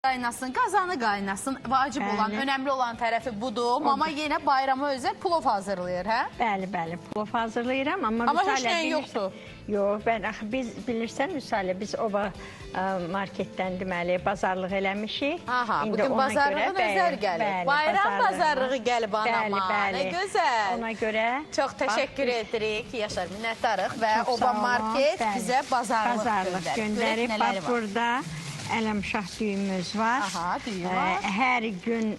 Qaynasın, qazanı qaynasın. Vacib olan, önemli olan tərəfi budur. Mama yenə bayrama özəl plov hazırlayır, hə? Bəli, plov hazırlayıram. Amma heç nəyin yoxdur. Yox, biz bilirsən, Müsalə, biz oba marketdən deməli bazarlıq eləmişik. Aha, bugün bazarlığın özəl gəlir. Bayram bazarlığı gəlib anama. Nə gözəl. Ona görə çox təşəkkür edirik, Yaşar, minnətdarıq və oba market bizə bazarlıq göndərib. Bax, burada Ələmşah düyümüz var. Aha, düyüm var. Hər gün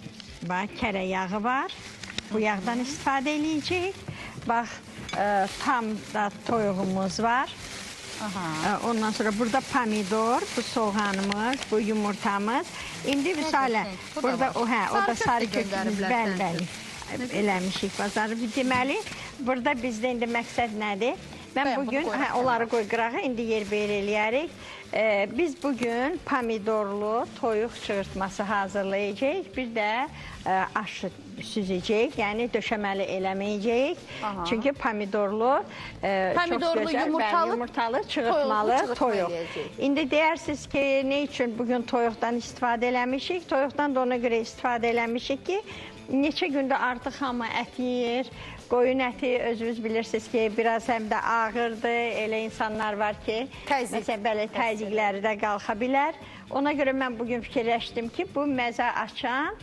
kərə yağı var. Bu yağdan istifadə edəcəyik. Bax, tam da toyuğumuz var. Ondan sonra burada pomidor, bu soğanımız, bu yumurtamız. İndi Vüsalə, burada o da sarı kökümüz, bəli, eləmişik bazarı. Deməli, burada bizdə indi məqsəd nədir? Mən bugün onları qoy qırağa, indi yer beyir eləyərik. Biz bugün pomidorlu toyuq çığırtması hazırlayacağıq. Bir də aşı süzəcəyik, yəni döşəməli eləməyəcəyik. Çünki pomidorlu, yumurtalı, çığırtmalı toyuq. İndi deyirsiniz ki, ne üçün bugün toyuqdan istifadə eləmişik? Toyuqdan da ona görə istifadə eləmişik ki, neçə gündə artıq hamı ət yeyir. Qoyun əti özünüz bilirsiniz ki, biraz həm də ağırdır. Elə insanlar var ki, məsələn, belə təzyiqləri də qalxa bilər. Ona görə mən bugün fikirləşdim ki, bu məzə açan,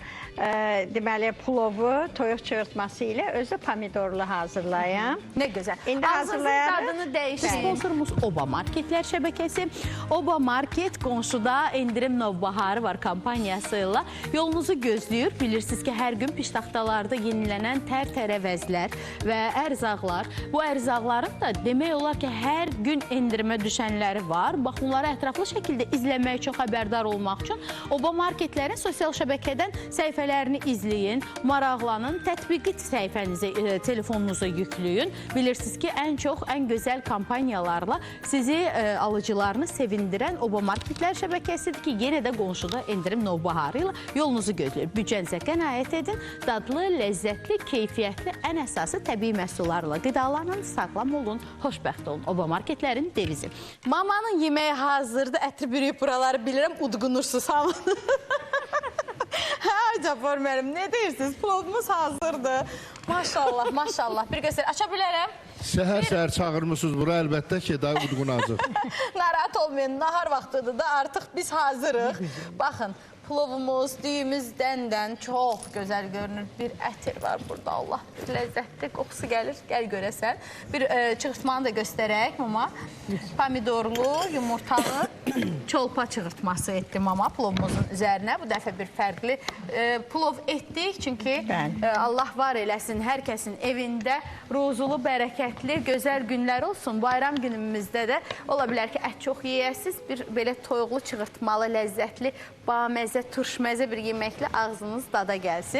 deməli, plovu toyuq çığırtması ilə özü pomidorlu hazırlayım. Nə gözəl. İndi hazırlayarıq. Adını dəyişdik. Sponsorumuz Oba Marketlər şəbəkəsi. Oba Market qonşuda endirim novbaharı var kampaniyası ilə. Yolunuzu gözləyir. Bilirsiniz ki, hər gün piştaxtalarda yenilənən tər-tərəvəzlər və ərzaqlar. Bu ərzaqların da demək olar ki, hər gün endirimə düşənləri var. Bax, bunları ətraflı şəkildə izləmək üçün, xəbərdar olmaq üçün Oba Marketlərin sosial şəbəkədən səhifələrini izləyin, maraqlanın, tətbiqi səhifənizi, telefonunuza yükləyin. Bilirsiniz ki, ən çox, ən gözəl kampaniyalarla sizi alıcılarını sevindirən Oba Marketlər şəbəkəsidir ki, yenə də qonşuda endirim novbaharı ilə yolunuzu gözləyir. Büdcənizə qənaət edin, dadlı, ləzzətli, keyfiyyətli, ən əsası təbii məhsullarla qidalanın, sağlam olun, xoşbəxt olun. Oba Marketlərin devizi. Mamanın yeməyi hazırdır, ətri bürüyüb buraları bilirəm, udğunursuz hamını. Hə, Cabbar mənim, nə deyirsiniz? Plovumuz hazırdır. Maşallah, maşallah. Bir göstər, aça bilərəm. Səhər-səhər çağırmışsınız bura, əlbəttə ki, daha udğunacıq. Narahat olmayın, nahar vaxtıdır da artıq biz hazırıq. Baxın, plovumuz düyümüzdən çox gözəl görünür. Bir ətir var burada, Allah. Bir ləzzətli qoxusu gəlir, gəl görəsən. Bir çığırtmanı da göstərək mama. Pomidorlu, yumurtalı çolpa çığırtması etdim mama plovumuzun üzərinə. Bu dəfə bir fərqli plov etdik. Çünki Allah var eləsin hər kəsin evində ruzulu, bərəkətli, gözəl günlər olsun. Bayram günümüzdə də ola bilər ki, ət çox yeyəsiz. Bir belə toyuqlu, çığırtmalı, ləzzətli, baməzə, turşməzə bir yeməklə ağzınız dada gəlsin.